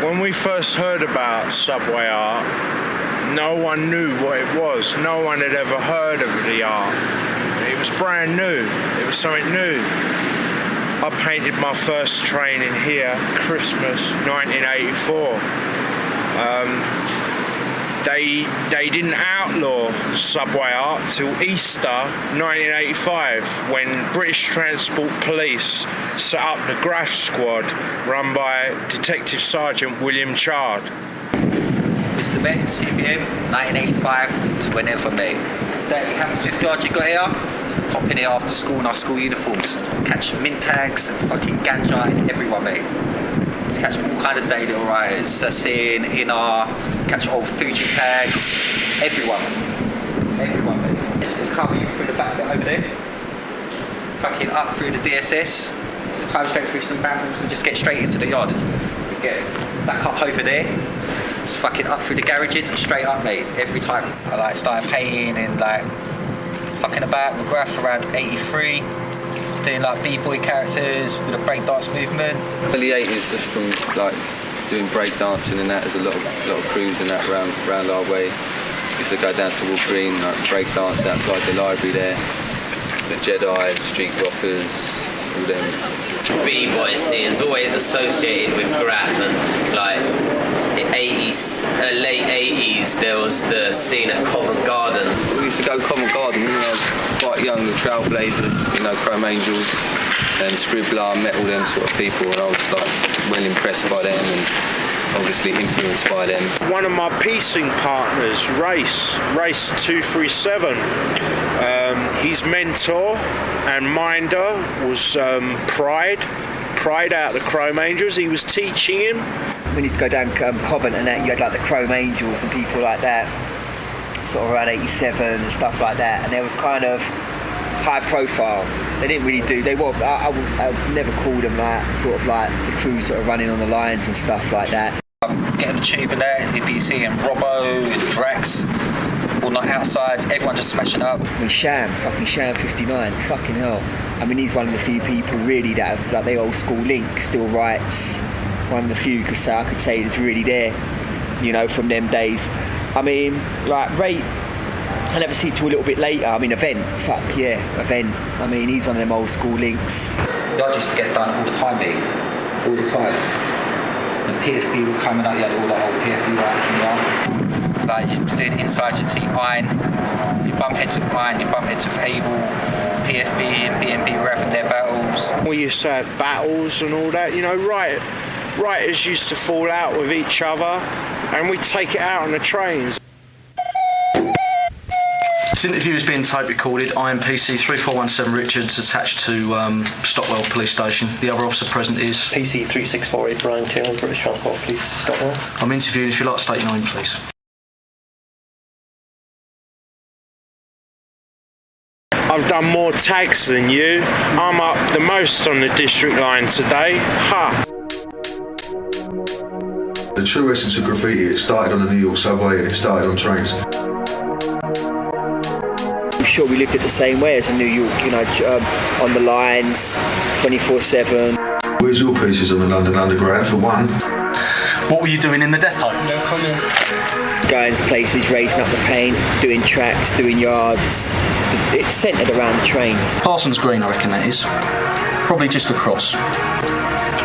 When we first heard about subway art, no one knew what it was. No one had ever heard of the art. It was brand new. It was something new. I painted my first train in here, Christmas 1984. They didn't outlaw subway art till Easter 1985, when British Transport Police set up the Graff Squad, run by Detective Sergeant William Chard. Mr. Met, CBM, 1985 to whenever, mate. Dirty Hammersmith Yard you got here? Just to pop in here after school in our school uniforms. Catch mint tags and fucking ganja and everyone, mate. Catch all kinds of daily riders, Sassin, Innar, catch old Fuji tags, everyone, mate. Just come in through the back bit over there, fucking up through the DSS, just climb straight through some brambles and just get straight into the yard. We get back up over there, just fucking up through the garages and straight up, mate, every time. I like started painting in like fucking about with graphs around 83. Doing like b-boy characters with a breakdance movement. Early 80s, just from like doing breakdancing and that, there's a lot of crews and that around our way. Used to go down to Wood Green, like breakdance outside the library there. The Jedi, Street Rockers, all them. B-boy scene's always associated with Graff, and like late 80s there was the scene at Covent Garden. We used to go Covent Garden when I was quite young, the Trailblazers, you know, Chrome Angels and Scribbler, met all them sort of people, and I was like well impressed by them and obviously influenced by them. One of my piecing partners, Race 237, his mentor and minder was Pride out of the Chrome Angels. He was teaching him. When you used to go down Covent and that, you had like the Chrome Angels and people like that, sort of around 87 and stuff like that, and there was kind of high profile. They didn't really do, I never called them like, sort of like the crew sort of running on the lines and stuff like that. Getting the tube in there, you'd be seeing Robbo, Drax, all night outsides, everyone just smashing up. I mean, fucking Sham 59, fucking hell. I mean, he's one of the few people really that have, like, the old school link, still writes. One of the few, because I could say it's really there, you know, from them days. I mean, like, Ray, I never see till a little bit later. I mean, Event. I mean, he's one of them old school links. Yard used to get done all the time, mate. All the time. The PFB were coming out, you had all the old PFB writers in the yard. Like, you was doing inside, you'd see Iron, you bump heads with Iron, you bump heads with Abel, PFB and BNB were having their battles. We used to have battles and all that, you know, writers used to fall out with each other, and we'd take it out on the trains. This interview is being tape recorded. I am PC 3417 Richards, attached to Stockwell Police Station. The other officer present is PC 3648 Brian Taylor, British Transport Police, Stockwell. I'm interviewing. If you'd like to state your name, please. I've done more tags than you. I'm up the most on the district line today. Ha! The true essence of graffiti, it started on the New York subway and it started on trains. I'm sure we lived it the same way as in New York, you know, on the lines, 24/7. Where's your pieces on the London Underground, for one? What were you doing in the depot? No comment. Going to places, raising up the paint, doing tracks, doing yards. It's centred around the trains. Parsons Green, I reckon that is. Probably just across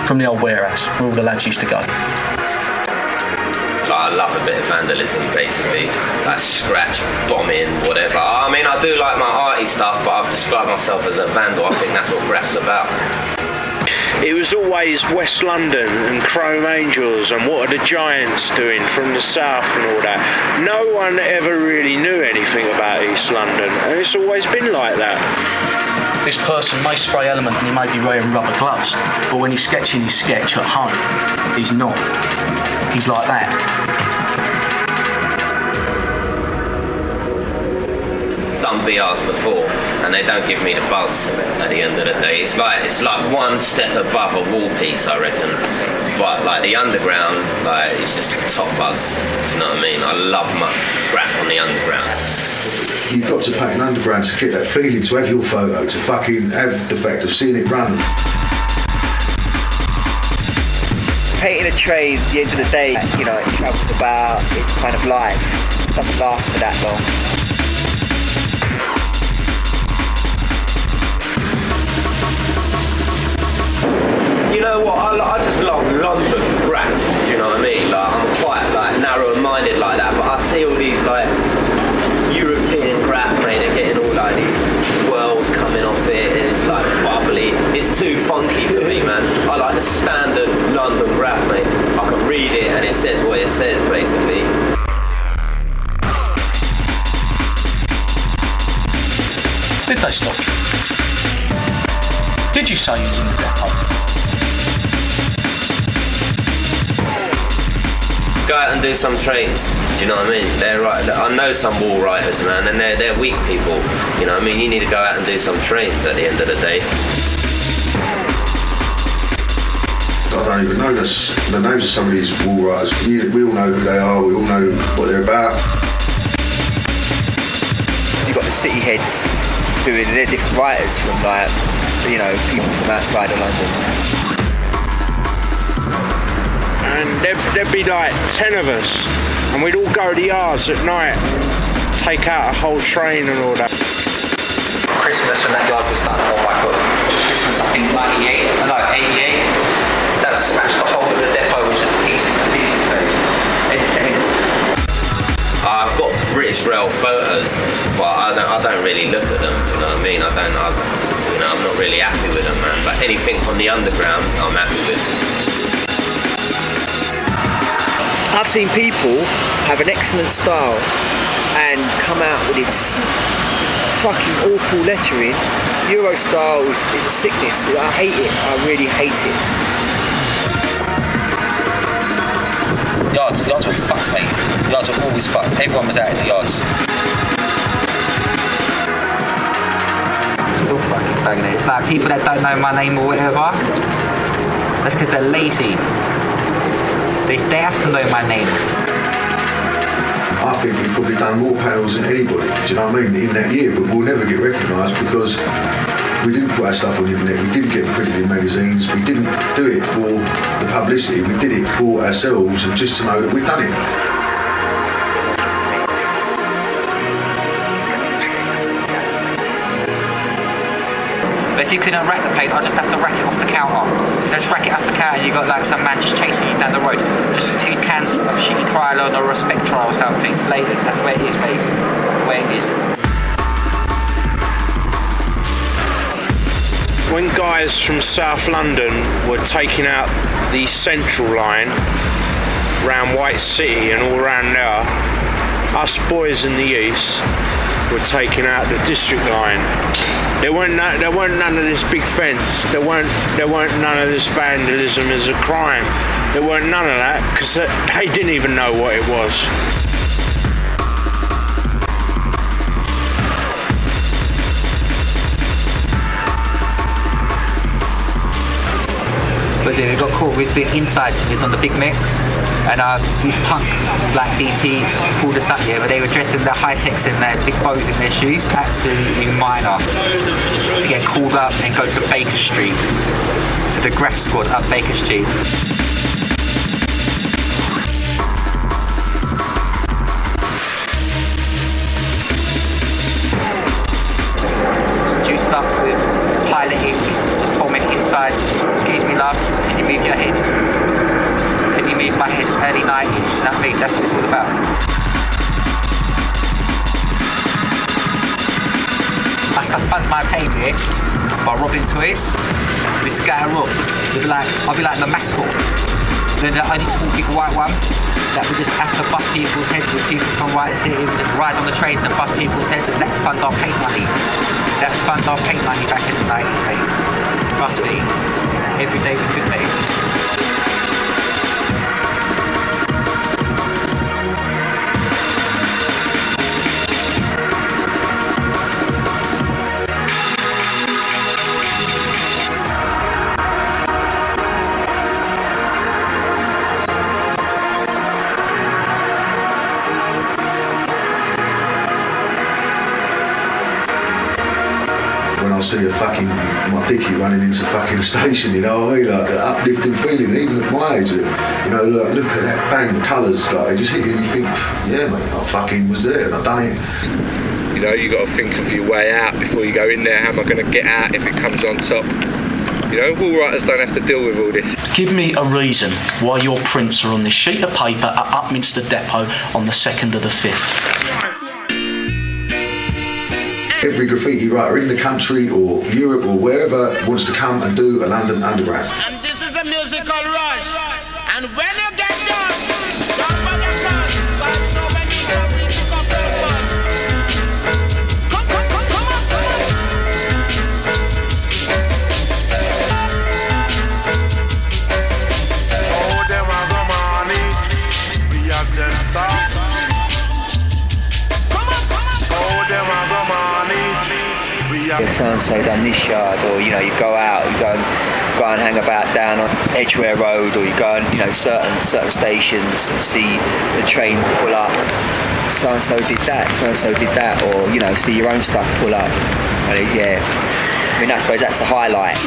from the old warehouse where all the lads used to go. I love a bit of vandalism, basically, like scratch, bombing, whatever. I mean, I do like my arty stuff, but I've described myself as a vandal. I think that's what Graff's about. It was always West London and Chrome Angels and what are the Giants doing from the south and all that. No one ever really knew anything about East London, and it's always been like that. This person may spray element and he may be wearing rubber gloves, but when he's sketching his sketch at home, he's not. He's like that. Done VRs before, and they don't give me the buzz at the end of the day. It's like one step above a wall piece, I reckon. But like the underground, like it's just the top buzz. Do you know what I mean? I love my Graff on the underground. You've got to paint an underground to get that feeling, to have your photo, to fucking have the fact of seeing it run. painting a train, at the end of the day, you know, it travels about, it's kind of live. It doesn't last for that long. You know what? I just love London graph. Do you know what I mean? Like, I'm quite like narrow-minded like that, but I see all these like European graph, mate. They're getting all like these whirls coming off it, and it's like bubbly. It's too funky for me, man. I like the standard London graph, mate. I can read it, and it says what it says, basically. Did they stop you? Did you say you was in the depot? Go out and do some trains. Do you know what I mean? They're right. I know some wall writers, man, and they're weak people. You know what I mean? You need to go out and do some trains at the end of the day. I don't even know the names of some of these wall writers. We all know who they are. We all know what they're about. You've got the city heads doing, they're different writers from like, you know, people from outside of London. And there'd be like 10 of us, and we'd all go to the yards at night, take out a whole train and all that. Christmas when that yard was done, oh my god. Christmas I think 88, no 88. That was smashed, the whole of the depot was just pieces to pieces, mate. Ends to ends. I've got British Rail photos, but I don't really look at them. You know what I mean? I'm not really happy with them, man. But anything on the underground, I'm happy with. I've seen people have an excellent style and come out with this fucking awful lettering. Euro style is a sickness. I hate it. I really hate it. Yards were fucked, mate. Yards were always fucked. Everyone was out in the yards. It's all fucking banging it. It's like people that don't know my name or whatever. That's because they're lazy. They have to know my name. I think we've probably done more panels than anybody, do you know what I mean, in that year, but we'll never get recognised because we didn't put our stuff on the internet, we didn't get printed in magazines, we didn't do it for the publicity, we did it for ourselves and just to know that we'd done it. But if you couldn't rack the paint, I'd just have to rack it off the counter. Just rack it off the counter and you got like some man just chasing you down the road. Just 2 cans of shitty Krylon or a Spectra or something. Later, that's the way it is, mate. That's the way it is. When guys from South London were taking out the Central line around White City and all around there, us boys in the East were taking out the District line. There weren't none of this big fence. There weren't none of this vandalism as a crime. There weren't none of that because they didn't even know what it was. But then we got caught with the inside, it was on the Big Mick, and these punk black DTs pulled us up here, but they were dressed in their high-techs and their big bows in their shoes, absolutely minor. To get called up and go to Baker Street, to the Graph Squad up Baker Street. Juiced up with piloting, just bombing inside. Excuse me, love, can you move your head? Can you move my head early 90s? You know what I mean? That's what it's all about. I used to fund my pay here by robbing toys. This guy robbed. I'll be like the mascot. Then the only tall big white one that would just have to bust people's heads with people from White City. We would just ride on the trains and bust people's heads, and that would fund our paint money. That would fund our paint money back in the 90s, mate. Trust me. Every day was good, mate. When I see a fucking my dicky running into fucking station, you know what I mean? Like the uplifting feeling, even at my age, you know, look at that bang, the colours, like, they just hit you and you think, yeah mate, I fucking was there and I done it. You know, you got to think of your way out before you go in there. How am I going to get out if it comes on top? You know, wall writers don't have to deal with all this. Give me a reason why your prints are on this sheet of paper at Upminster Depot on the 2nd of the 5th. Every graffiti writer in the country or Europe or wherever wants to come and do a London Underground. And this is a musical rush. And when you get dust, don't bother cause, but you know when you come, we pick up your bus. Come on. Oh, them are the money. We have them stars. Oh, them are the money. So-and-so done this yard, or you know, you go out, you go and hang about down on Edgware Road, or you go and, you know, certain stations and see the trains pull up. So-and-so did that, or you know, see your own stuff pull up. And yeah, I mean, I suppose that's the highlight.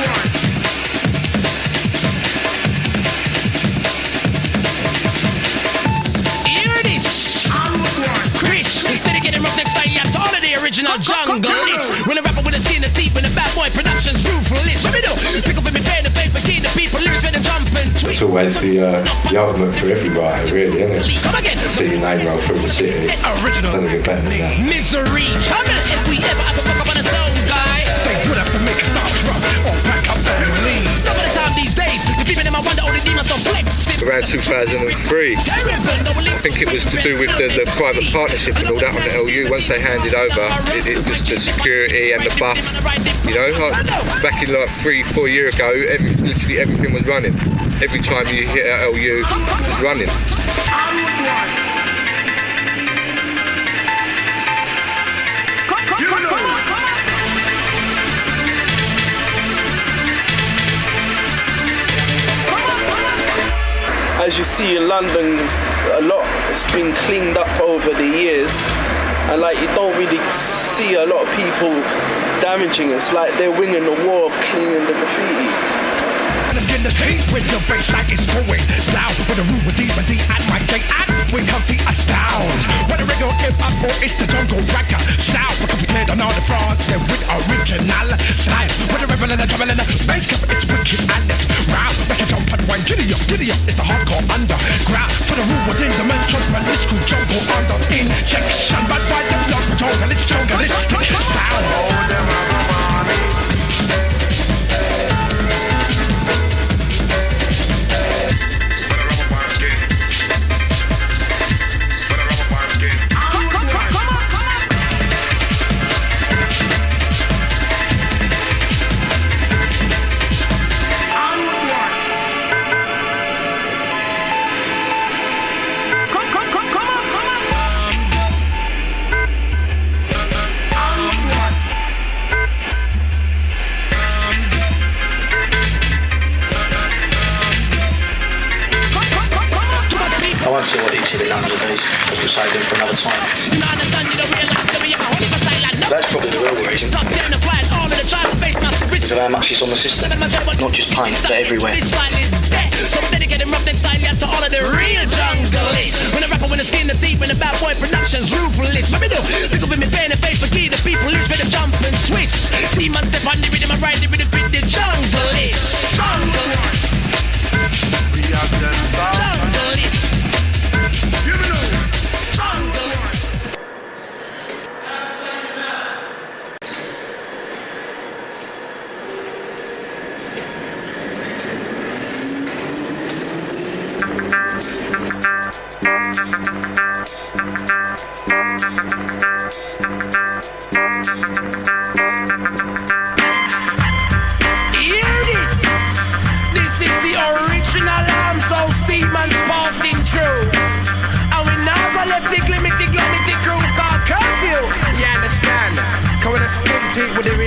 Original junglist. When a rapper with a skin that's deep and a bad boy production's ruthless. Let me do. Pick up with me pen and paper, key the people, lyrics made them jump and twist. It's always the ultimate for every writer, really, isn't it? Come again. See your name roll through the city. Original. Doesn't get better than that. Misery. Channel. If we ever have to fuck up on a sound guy, they would have to make a start drop or pack up and leave. Not by the time these days, the people in my wonder all the demons on flex. Around 2003, I think it was to do with the private partnership and all that on the LU. Once they handed over, it was the security and the buff. You know, like back in like 3-4 years ago, literally everything was running. Every time you hit a LU, it was running. As you see in London, a lot has been cleaned up over the years, and like you don't really see a lot of people damaging it. It's like they're winning the war of cleaning the graffiti. Let's get the tape with the bass like it's going down. With the room with D and D at my gate, and we come the astound. Whether regular hip-hop or it's the jungle rocker sound, because we played on all the frauds and with original style. With the revel and the trouble and the bass up, it's wicked and it's round. Make a jump and one, giddy up, it's the hardcore underground. For the room was in dimensions, but this cool jungle under injection. But why the blood for jungleistic sound? Oh, them are the money. I won't say what it is in the numbers of these, because we'll save them for another time. That's probably the real reason. Because of how much is on the system. Not just paint, but everywhere. So we're dedicating rough neck style to all of the real junglers. When a rapper when the skin the deep and the bad boy production's ruthless. Let me do. Pick up with me pen and paper, key the people lyrics with them jump and twist. Demons step on the rhythm and ride the rhythm with the junglers. Junglers.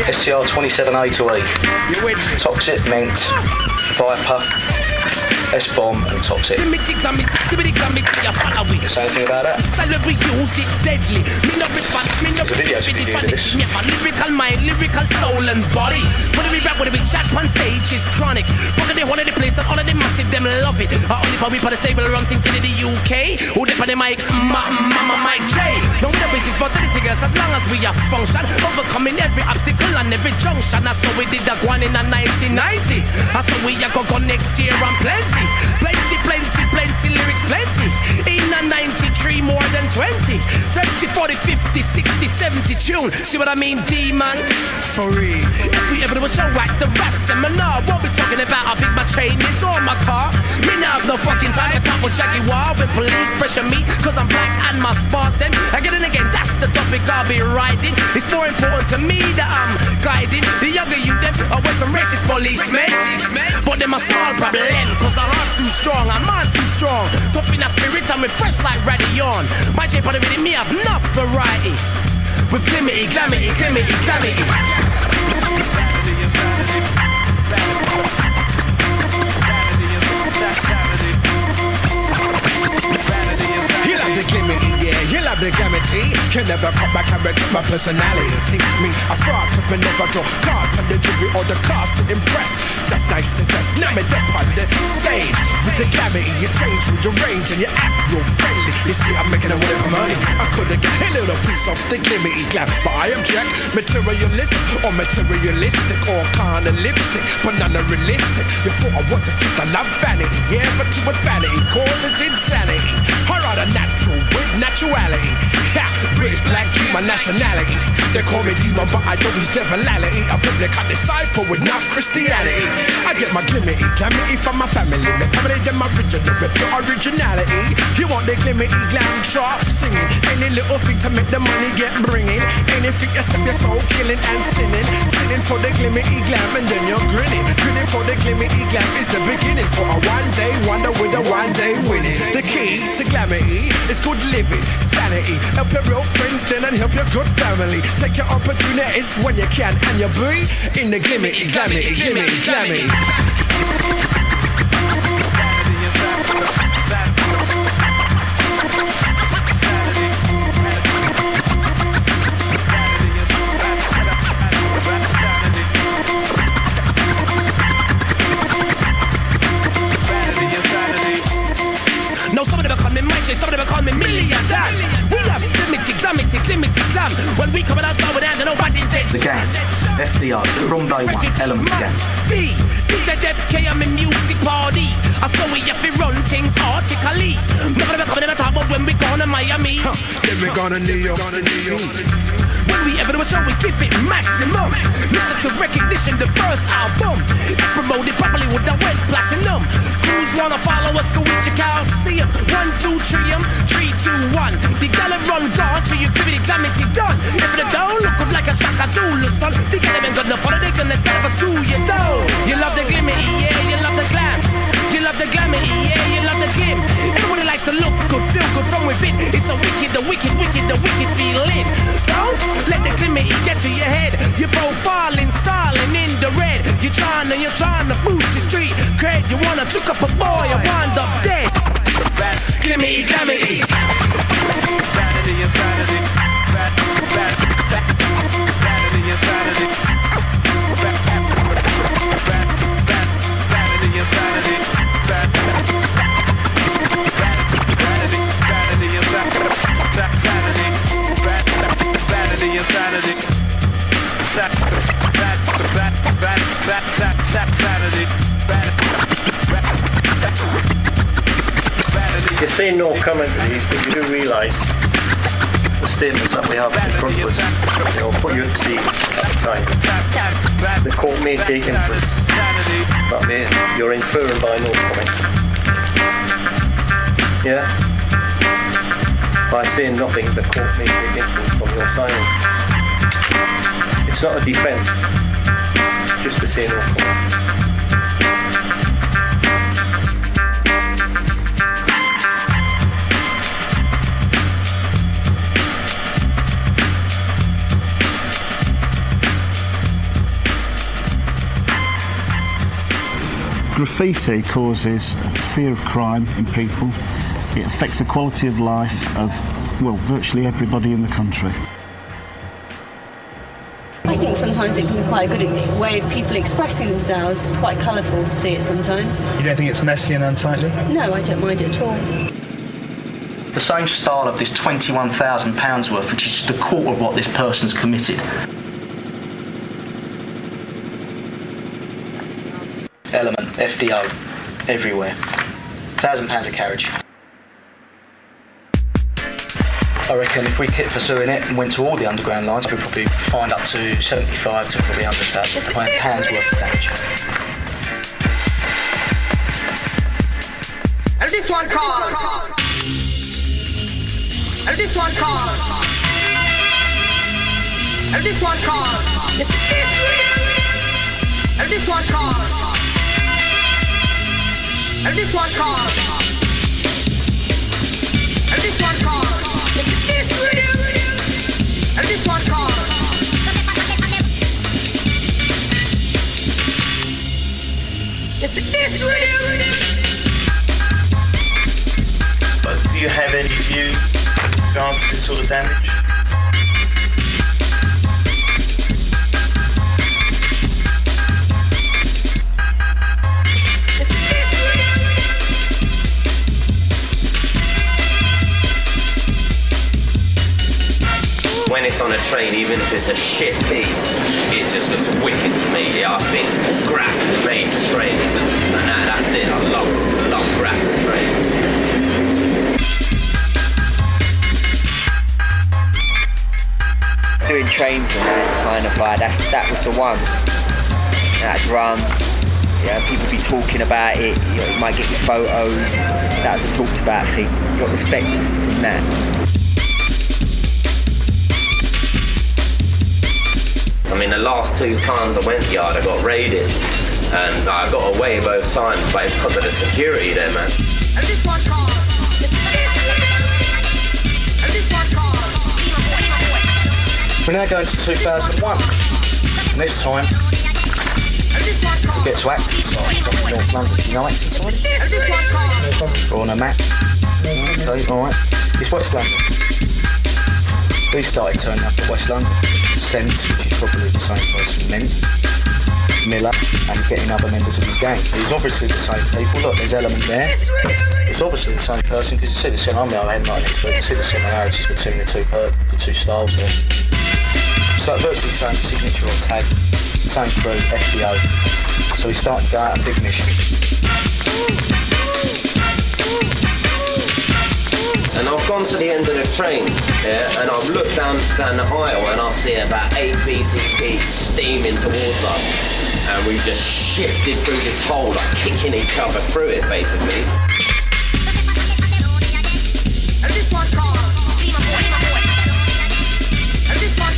SCR 27A to E. Toxic, Mint, Viper, S-Bomb and Toxic. Say anything about that? There's a video to do this. Lyrical mind, lyrical soul and body. Whether we rap, whether we chat on stage is chronic. But they one of the place and all of them massive, them love it. Only for we for the stable run things in the UK. Who they for the mic, Mama Mike J. No with the business, but anything else as long as we have function. Overcoming every obstacle and every junction. That's how we did that one in a 1990. That's how we are go next year and plenty. Plenty lyrics, plenty. In a 93, more than 20. 30, 40, 50, 60, 70 tune. See what I mean, D-man? For real. If we ever do a show like the rap seminar, what we talking about? How big my chain is on my car. Me now have no fucking time to talk with Jackie Wall. When police pressure me, cause I'm black and my spars them. Again and again, that's the topic I'll be riding. It's more important to me that I'm guiding the younger youth them away from racist policemen. But them a small problem, cause our heart's too strong, our mind's too strong. Tough in our spirit and we fresh like Radion. My J party with me have enough variety. With glimity, glamity, glimity, glamity. You love the glimity, yeah, you love the glamity. Can never cut my character, my personality. Take me, I fraud, cause me never draw card from the jury or the cast to impress. Just nice and just now me up on the stage. With the glamity, you change with your range and you act real friendly. You see, I'm making a whatever money. I could've got a little piece of the glimity glam, but I object. Materialistic or materialistic or kind of lipstick, but none are realistic. You thought I wanted to keep the love vanity, yeah, but you with vanity causes insanity. I rather natural with naturality. Ha, British black, my nationality. They call me demon, but I don't use devility. A biblical disciple with enough Christianity. I get my glimity, glamity from my family. My family, them original with pure originality. You want the glimity glam chart singing. Any little thing to make the money get bringing. Anything you set your soul killing and sinning. Sinning for the glimity glam and then you're grinning. Grinning for the glimity glam is the beginning for a one day wonder with a one day winning. The key to glamity is good living, sanity. Help your real friends then and help your good family. Take your opportunities when you can and you be in the glimity, glamity, glimity, glamity. No, some of them call me Mike, some of them call me Million Dan. We have glimity, glam. When we come out outside with hand, nobody takes The gang, FDR, from day one, Elements gang. DJ Def K, I'm in music party. I saw we have to run things artically. Never coming in a top, but when we gone to Miami, then we gone to New York City. When we ever do a show, we give it maximum. Listen to Recognition, the first album. Promoted properly with the went platinum. Crews wanna follow us, go with your Coliseum. 1, 2, 3, 3, 2, 1. The gala run gone, so you give it glamity done. If they don't look up like a Shaka Zulu, son. They can't even got no fun, they gonna start pursue you, though. You love the glimity, yeah, you love the glam. You love the glamity, yeah, you love the glim. Everybody likes to look good, feel good from within. It's so wicked, the wicked feeling. Don't let the glimity get to your head. You're profiling, styling in the red. You're trying to boost your street cred. You wanna choke up a boy, you wind up dead. Glimity, glamity. Vanity and sanity. Vanity and sanity. Vanity and sanity. You're seeing no comment to these, but you do realise the statements that we have in front of us, you know, put you to see at the time. The court may take inference, but you're inferring by no comment. Yeah? By saying nothing, the court may take inference from your silence. It's not a defence, just to say no comment. Graffiti causes fear of crime in people. It affects the quality of life of, well, virtually everybody in the country. I think sometimes it can be quite a good way of people expressing themselves. It's quite colourful to see it sometimes. You don't think it's messy and unsightly? No, I don't mind it at all. The same style of this £21,000 worth, which is just a quarter of what this person's committed. Element, FDO, everywhere. £1,000 a carriage. I reckon if we kept pursuing it and went to all the underground lines, we'd probably find up to 75 to probably £100,000 worth of damage. And this one called. And this one called. And this one called. And this one called. And this one called. And this one called. And this one called. It's this real. But do you have any view in regards to this sort of damage? When it's on a train, even if it's a shit piece, it just looks wicked to me. Yeah, I think graph is made for trains, and that's it. I love graph and trains. Doing trains and that, it's kind of like that was the one. That drum, yeah, people be talking about it. You might get your photos. That was a talked about thing. You got respect from that. I mean, the last 2 times I went yard, I got raided, and I got away both times, but it's because of the security there, man. And this one called. And this one called. We're now going to 2001, and this time we get to Acton side. It's up in North London. You know Acton side? Or on a map. Okay, alright. It's West London. We started turning up at West London. Sent, which is probably the same person, Miller, and he's getting other members of his gang. It's obviously the same people. Look, there's Element there. It's obviously the same person because you see the similarity. I'm not an expert. You see the similarities between the two styles there. So virtually the same signature or tag, same crew, FBO. So we started to go out on big mission. And I've gone to the end of the train, yeah, and I've looked down the aisle and I see about 8 BCPs steaming towards us. And we just shifted through this hole, like kicking each other through it, basically.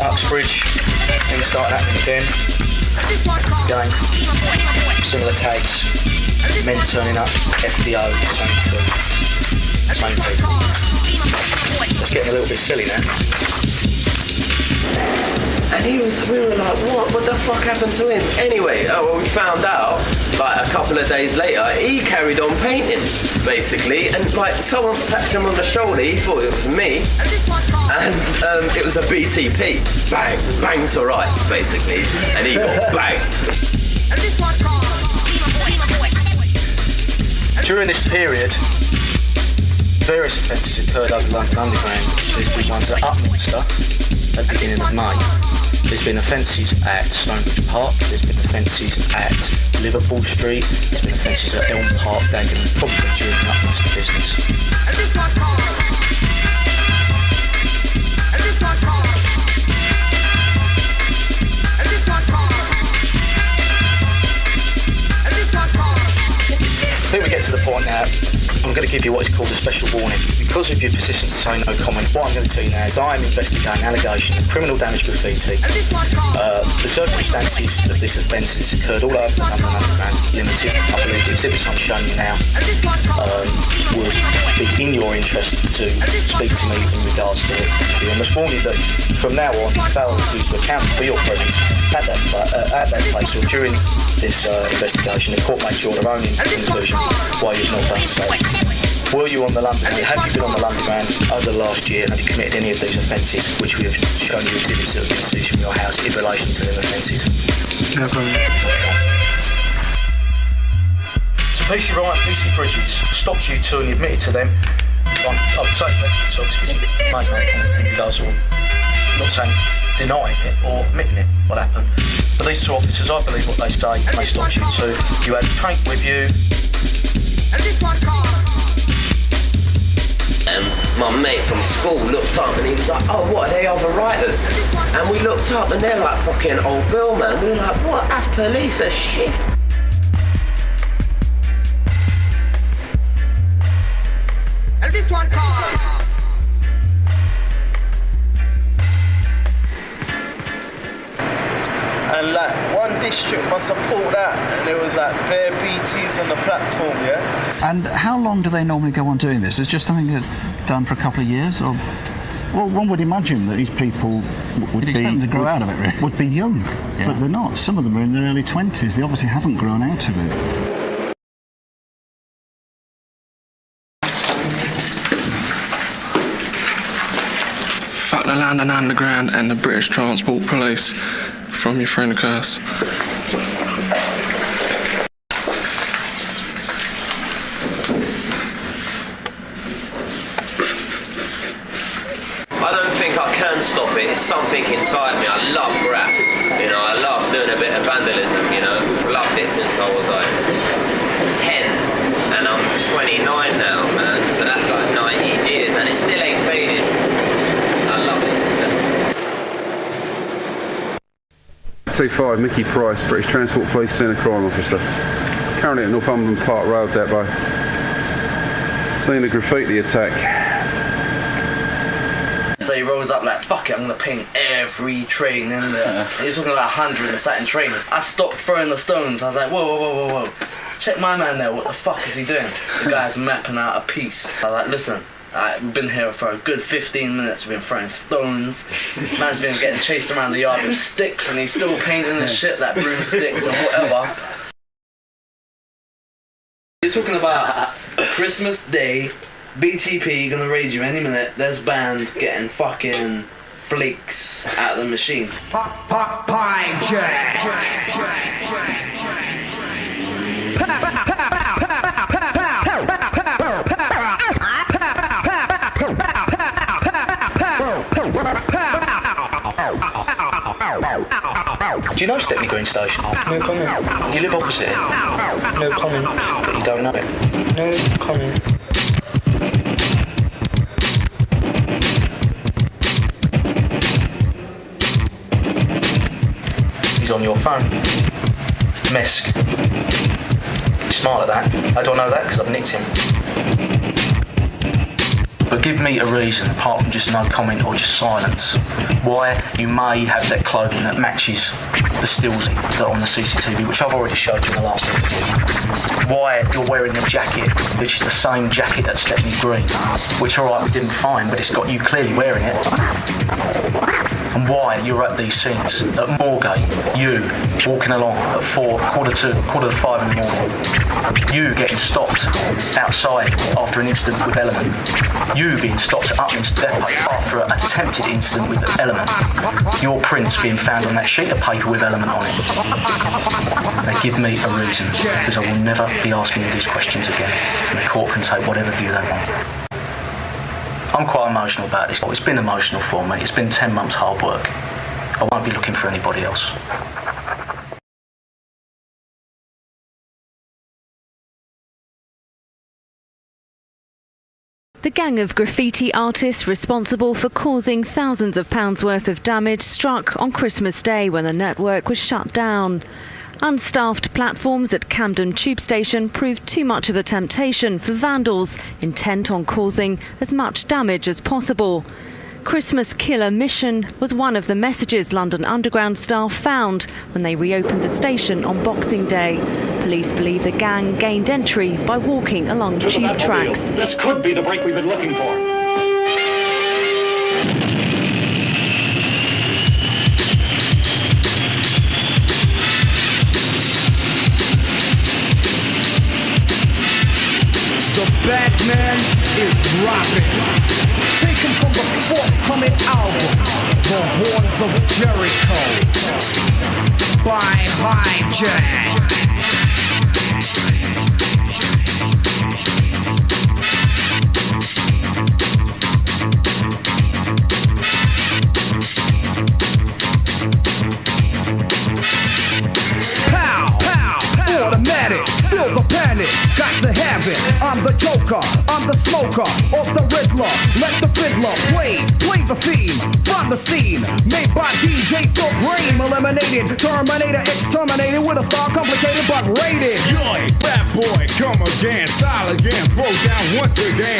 Uxbridge, things started happening again. Going, similar tags, men turning up, FDO, same crew, same people. It's getting a little bit silly now. And we were like, what the fuck happened to him? Anyway, we found out, like a couple of days later, he carried on painting, basically, and like someone's tapped him on the shoulder, he thought it was me, and it was a BTP. Bang, bang to rights, basically, and he got bagged. During this period, various offences occurred over London Underground. There's been ones at Upminster at the beginning of May. There's been offences at Stonebridge Park. There's been offences at Liverpool Street. There's been offences at Elm Park, Dagenham, probably during the Upminster business. I think we get to the point now I'm going to give you what is called a special warning. Because of your persistence to say no comment, what I'm going to tell you now is I am investigating an allegation of criminal damage graffiti. The circumstances of this offence has occurred all over the London Underground Limited. I believe the exhibits I'm showing you now would be in your interest to speak to me in regards to it. I must warn you that from now on, they'll refuse to account for your presence at that place or during this investigation. The court may draw their own conclusion why you've not done so. Were you on the London? Have you been on the Underground over the last year? Have you committed any of these offences, which we have shown you exhibits that have been seized from your house in relation to them offences? Never. So PC Wright, PC Bridges stopped you two and you admitted to them. I've taken that, so because you made no comment in regards or not saying denying it or admitting it, what happened. But these two officers, I believe what they say, they stopped you two. You had paint with you. My mate from school looked up and he was like, oh, what, are they other writers? And we looked up and they're like fucking Old Bill, man. We were like, what, that's police, that's shift. And this one called. And like one district must have pulled out and there was like bare BTs on the platform, yeah? And how long do they normally go on doing this? Is it just something that's done for a couple of years, or? Well, one would imagine that these people would to grow out of it, really. Would be young, Yeah. but they're not. Some of them are in their early 20s. They obviously haven't grown out of it. Fuck the London Underground and the British Transport Police. From your friend Curse. I don't think I can stop it. It's something inside me. I love rap. You know, I love doing a bit of vandalism, you know. Loved it since I was like 10 and I'm 29 now, man. So that's like 19 years and it still ain't faded. I love it. 25 Mickey Price, British Transport Police Centre Crime Officer. Currently at Northumberland Park Road Depot. Seen a graffiti attack. So he rolls up like, fuck it, I'm gonna paint every train in there. He was talking about 100 and something trains. I stopped throwing the stones. I was like, whoa, whoa, whoa, whoa, whoa. Check my man there, what the fuck is he doing? The guy's mapping out a piece. I was like, listen, we've been here for a good 15 minutes, we've been throwing stones. Man's been getting chased around the yard with sticks and he's still painting and shit, like broomsticks and whatever. You're talking about Christmas Day, BTP gonna raid you any minute, there's band getting fucking flakes out of the machine. Pine check. Do you know Stepney Green Station? No comment. You live opposite it? No comment, but you don't know it. No comment. He's on your phone. Mesk. You're smart at that. I don't know that because I've nicked him. But give me a reason, apart from just no comment or just silence, why you may have that clothing that matches the stills that are on the CCTV, which I've already showed you in the last interview. Why you're wearing a jacket, which is the same jacket that Stepney Green, which alright we didn't find, but it's got you clearly wearing it. And why you're at these scenes, at Moorgate, you walking along at quarter to 5 in the morning, you getting stopped outside after an incident with Element, you being stopped at Upminster Depot after an attempted incident with Element, your prints being found on that sheet of paper with Element on it. Now give me a reason, because I will never be asking you these questions again, and the court can take whatever view they want. I'm quite emotional about this. It's been emotional for me. It's been 10 months hard work. I won't be looking for anybody else. The gang of graffiti artists responsible for causing thousands of pounds worth of damage struck on Christmas Day when the network was shut down. Unstaffed platforms at Camden Tube Station proved too much of a temptation for vandals intent on causing as much damage as possible. Christmas killer mission was one of the messages London Underground staff found when they reopened the station on Boxing Day. Police believe the gang gained entry by walking along tube tracks. This could be the break we've been looking for. The Batman is rocking. Taken from the forthcoming album, The Horns of Jericho, by Hijack. Pow, pow, automatic, feel the panic, got to have it. I'm the Joker, I'm the smoker, of the Riddler. Let the fiddler play the theme from the scene. Made by DJ Supreme, eliminated, Terminator, exterminated with a star complicated but rated. Yoy, bad boy, come again, style again, throw down once again.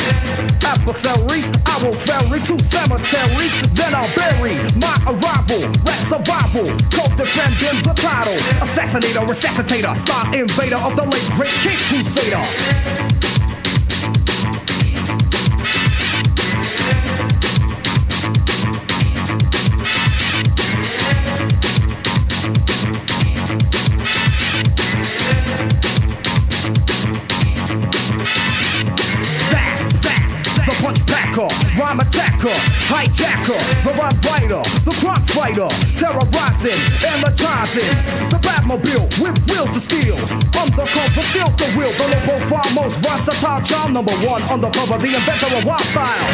Adversaries, I will ferry to cemeteries, then I'll bury my arrival. Rap survival, co-defending the title. Assassinator, resuscitator, star invader of the late great King Crusader. Rhyme attacker, hijacker, the rhyme writer, the crime fighter, terrorizing, energizing, the Batmobile with wheels of steel, undercover steals the wheel, the low profile, most versatile child, number one undercover, the inventor of wild style.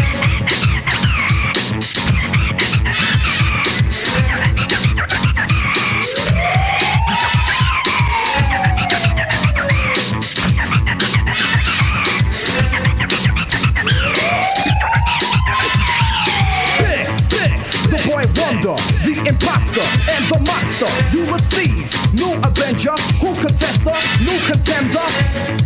The imposter and the monster, Ulysses, new avenger, who contester, new contender.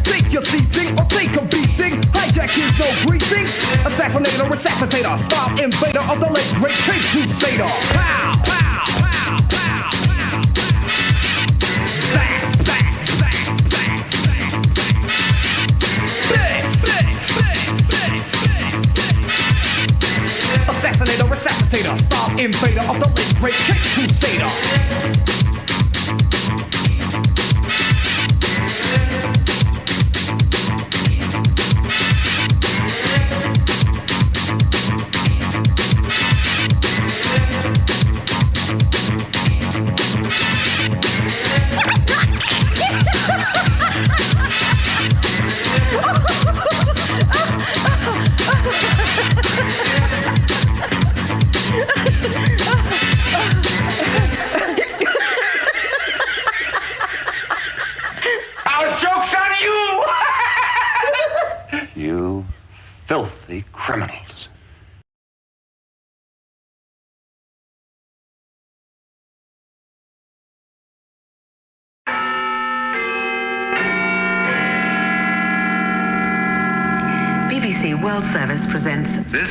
Take your seating or take a beating. Hijack is no greeting. Assassinator, resuscitator, star invader of the late great King Crusader. Pow, pow, pow, pow, pow. Zack, zack, zack, zack, zack. Assassinator, resuscitator, star invader of the late great King Crusader. You filthy criminals. BBC World Service presents... This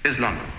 is London.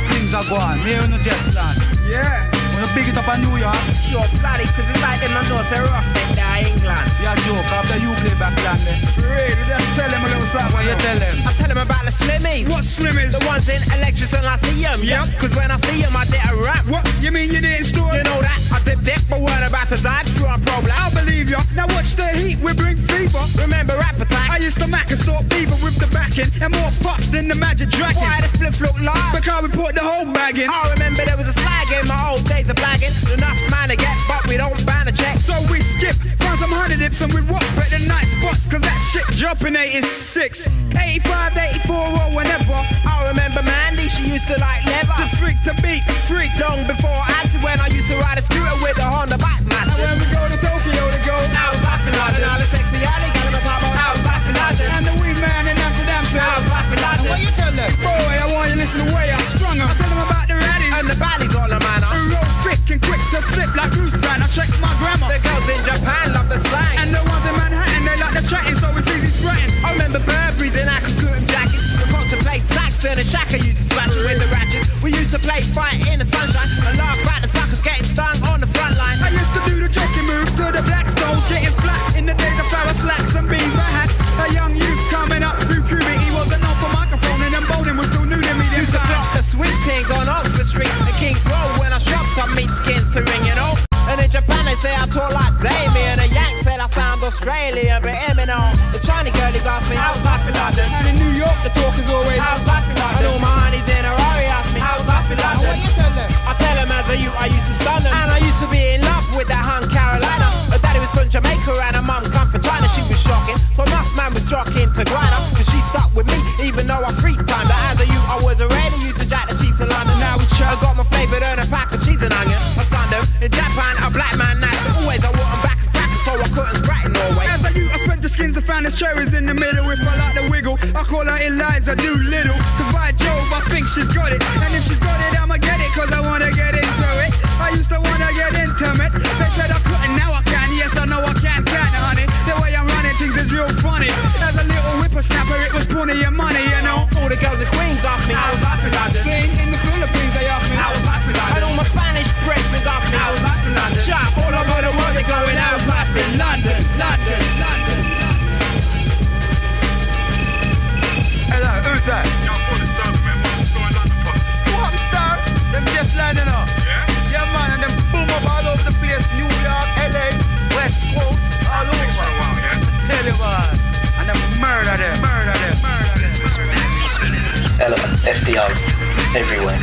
Things are going, me on the just land. Yeah. Wanna big it up in New York? Sure, bloody, cause it's like them and those rough them there in England. Yeah, joke, after you play back land there. Really, just tell them a little something. What you tell them? I tell them about the Slimmies. What Slimmies? The ones in Electric and I see them. Yeah. Cause when I see them, I did a rap. What? You mean you didn't store? You know that. I did dip, but weren't about to die. True, I'm problem. I'll believe ya. Now watch the heat, we bring fever. Remember appetite? I used to mac and stalk beaver with the backing. And more puff than the Magic Dragon. Why the split look live? Because we put the whole bag in. I remember there was a slag in my old days of blagging. Enough man to get, but we don't ban a check. So we skip, find some honey dips and we rock at the nice spots. Cause that shit jumping 86, 85, 84 or whenever. I remember Mandy, she used to like leather. The freak to beat, freak long before acid. When I used to ride a scooter with a Honda bike master. And when we go to Tokyo to go, now it's laughing like all the sexy play fight in the sunshine and laugh at the suckers getting stung on the front line. I used to do the jockey move to the Blackstones, getting flat in the days of Farrah slacks and beaver hats. A young youth coming up through puberty wasn't known for microphone and bowling was still new to me. Used to clock the sweet things on Oxford Street and King's Road when I shopped on meat skins to ring, you know. And in Japan they say I talk like Damien. The Yanks said I sound Australian, but hear me now. The Chinese girlies ask me how's life in London, and in New York the talk is always how's life in London. And all my honeys in a Rari ask me how's life in London. What you tell them? I tell them as a youth I used to stun them, and I used to be in love with that hun Carolina. Her daddy was from Jamaica and her mum come from China. She was shocking, so enough man was jockeying to grind her, cause she stuck with me even though I free timed her. As a youth I was already used to jack the cheese in London. Now we chill. I got my favourite and a pack of cheese and onion. I stunned them in Japan. A black man, nice, so always I want them back and crackers, so I couldn't sprat in Norway. As I used, I spent the skins and found there's cherries in the middle. If I like the wiggle, I call her Eliza Doolittle. Cause by Jove, I think she's got it. And if she's got it, I'ma get it, cause I wanna get into it. I used to wanna get intimate. They said I couldn't, now I can. Yes, I know I can, honey. The way I'm running things is real funny. As a little whippersnapper, it was plenty of money, you know. All the girls in Queens ask me how was life in London. Sing in the Philippines, they ask me how was life in London. And all my Spanish brethren ask me how was life in London. Sharp, all over the world they going, how's life in London, London, London. Hello, who's that? Yo, I'm calling Stoke, man. What's the story in London, posse? What, I'm Stoke? Them just landing up. Yeah? Yeah, man, and them boom up all over the place. New York, LA, West Coast, all over. For a while, yeah? Tell you what. And them murder them, murder them, murder them. Element, FDO, everywhere.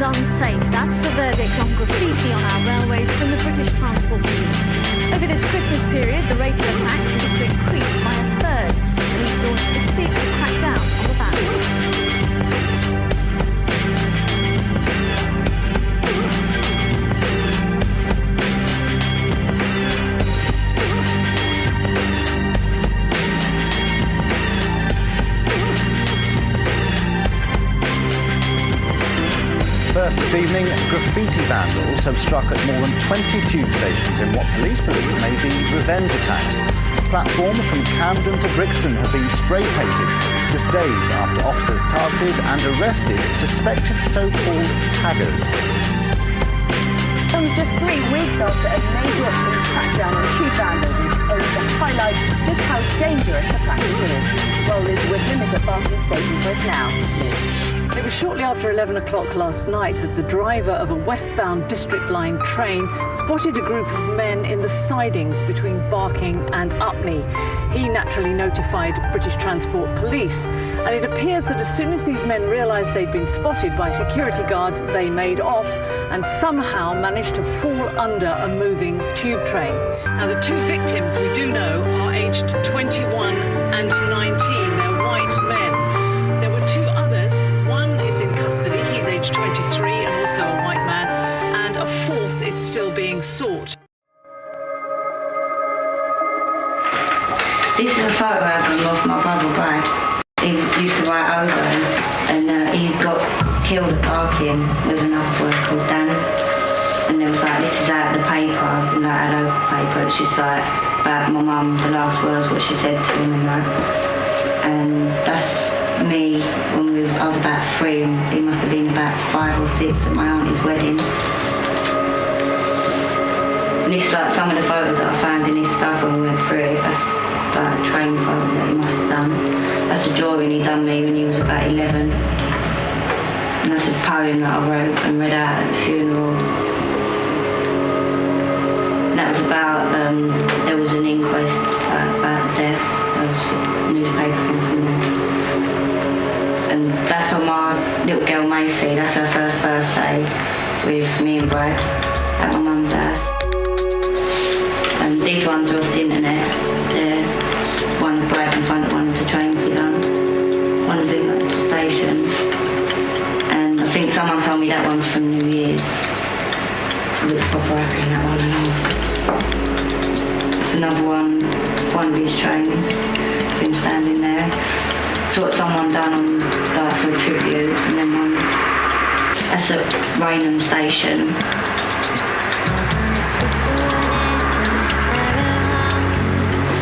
Unsafe. That's the verdict on graffiti on our railways from the British Transport Police. Over this Christmas period, the rate of attacks is to increase by a third. Police launched a series to crack down on the vandals. First this evening, graffiti vandals have struck at more than 20 tube stations in what police believe may be revenge attacks. Platforms from Camden to Brixton have been spray-painted just days after officers targeted and arrested suspected so-called taggers. Comes just 3 weeks after a major police crackdown on tube vandals, which aimed to highlight just how dangerous the practice is. Well, Liz Wickham is at Barking Station for us now. Liz. It was shortly after 11 o'clock last night that the driver of a westbound District Line train spotted a group of men in the sidings between Barking and Upney. He naturally notified British Transport Police, and it appears that as soon as these men realised they'd been spotted by security guards, they made off and somehow managed to fall under a moving tube train. Now, the 2 victims we do know are aged 21 and 19. They're white men. There were 2 others. One is in custody, he's aged 23 and also a white man, and a 4th is still being sought. This is a photo album of my brother Brad. he used to write over and he got killed at Barking with another boy called Dan. And it was like, this is out of the paper, and like a local paper. It's just like about my mum, the last words, what she said to him and that. And that's me when I was about 3, and he must have been about 5 or 6 at my auntie's wedding. And this is like some of the photos that I found in his stuff when we went through it. That's like a train photo that he must have done. That's a drawing he done me when he was about 11. And that's a poem that I wrote and read out at the funeral. And that was about, there was an inquest about death. There was a newspaper thing from there. And that's on my little girl Macy. That's her first birthday with me and Brad at my mum and dad's. And these ones are off the internet. They're one of Brad in front of one of the trains we done. One of them at the station. And I think someone told me that one's from New Year's. It looks proper happy in that one and all. That's another one of his trains. Been standing there. It's what someone done on, like, for a tribute, and then one. That's at Raynham Station.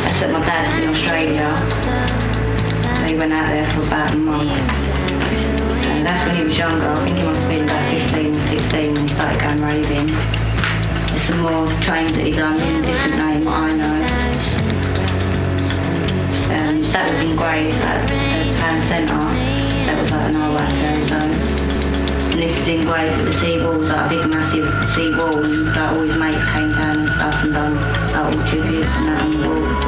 That's at my dad's in Australia. He went out there for about a month. And that's when he was younger. I think he must have been about 15 or 16 when he started going raving. There's some more trains that he done in a different name, what I know. That was engraved at the town centre. That was like an art zone. And this is engraved at the sea walls, like a big massive sea wall, and like all his mates came down and stuff and done like all tributes and that on the walls.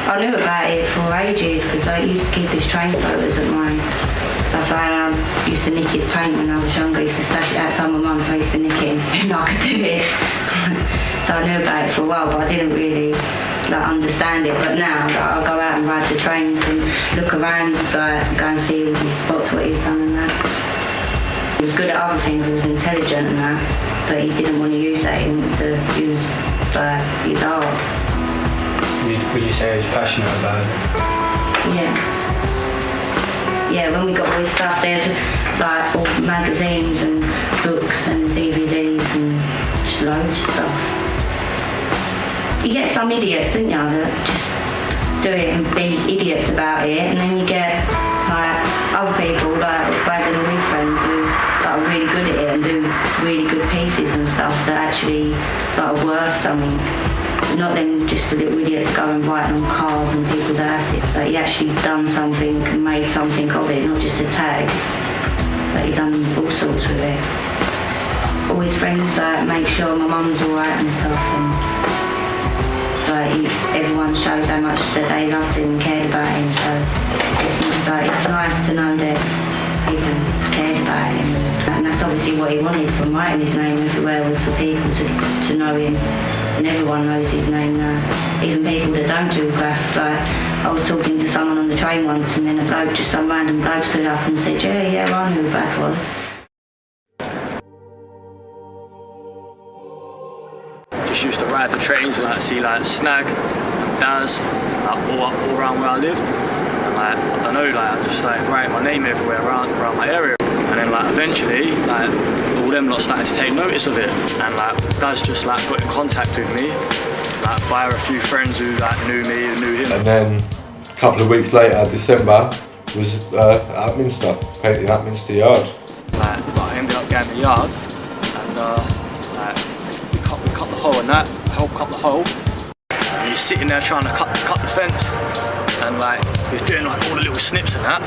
I knew about it for ages because I used to keep his train photos at my stuff. I used to nick his paint when I was younger. I used to stash it outside my mum, so I used to nick it and I could do it. So I knew about it for a while, but I didn't really understand it. But now I go out and ride the trains and look around, go and see all these spots, what he's done and that. He was good at other things, he was intelligent and that, but he didn't want to use that, he wanted to use his art. Would you say he was passionate about it? Yeah. Yeah, when we got all his stuff, there's like all magazines and books and DVDs and just loads of stuff. You get some idiots, don't you, that just do it and be idiots about it, and then you get like other people like Brad and all his friends who are really good at it and do really good pieces and stuff that actually like, are worth something. Not them just little idiots going writing on cars and people's assets. Like he actually done something and made something of it, not just a tag. But he done all sorts with it. All his friends like make sure my mum's alright and stuff, and like everyone shows how much that they loved him and cared about him. So it's nice to know that people cared about him, and that's obviously what he wanted from writing his name everywhere, was for people to know him. And everyone knows his name now, even people that don't do graff. Like, I was talking to someone on the train once, and then some random bloke stood up and said, yeah, I knew who Brad was. Just used to ride the trains and like see like Snag and Daz like, all around where I lived. And like, I don't know, like I just started writing my name everywhere around my area. And then like eventually, like all them lot started to take notice of it, and like Daz just like got in contact with me, like via a few friends who like knew me and knew him. And then a couple of weeks later, December, was at Minster, painting at Minster Yard. Like I ended up getting the yard, and like we cut the hole in that, cut the hole. And he's sitting there trying to cut the fence, and like he was doing like all the little snips and that.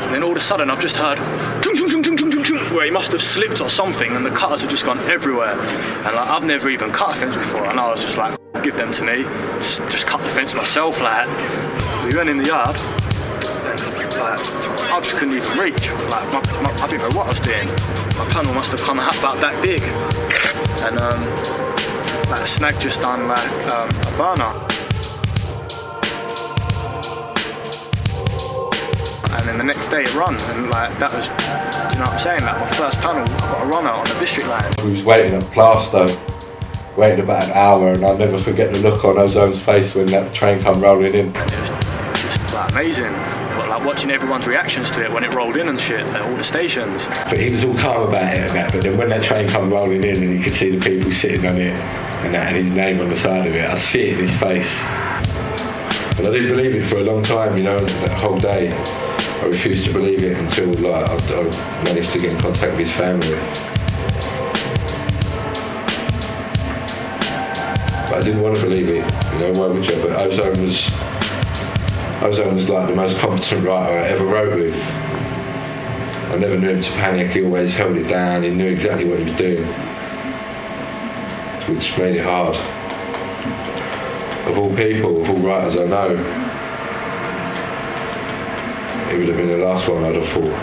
And then all of a sudden I've just heard chung, chung, chung, chung, chung, chung, chung, where he must have slipped or something, and the cutters have just gone everywhere. And like I've never even cut a fence before, and I was just like, give them to me, just cut the fence myself. Like we went in the yard, and like I just couldn't even reach. Like I didn't know what I was doing. My panel must have come out about that big, and like Snag just done like a burner. And then the next day it run, and like that was, you know what I'm saying, like my first panel, I got a runner on the district line. We was waiting at Plasto, waiting about an hour, and I'll never forget the look on Ozone's face when that train come rolling in. And it was just like amazing, but like watching everyone's reactions to it when it rolled in and shit at all the stations. But he was all calm about it and that, but then when that train come rolling in and you could see the people sitting on it and that, and his name on the side of it, I see it in his face. And I didn't believe it for a long time, you know, that whole day. I refused to believe it until like I managed to get in contact with his family. But I didn't want to believe it, you know, why would you? But Ozone was like the most competent writer I ever wrote with. I never knew him to panic, he always held it down, he knew exactly what he was doing, which made it hard. Of all people, of all writers I know, it would have been the last one I'd have thought.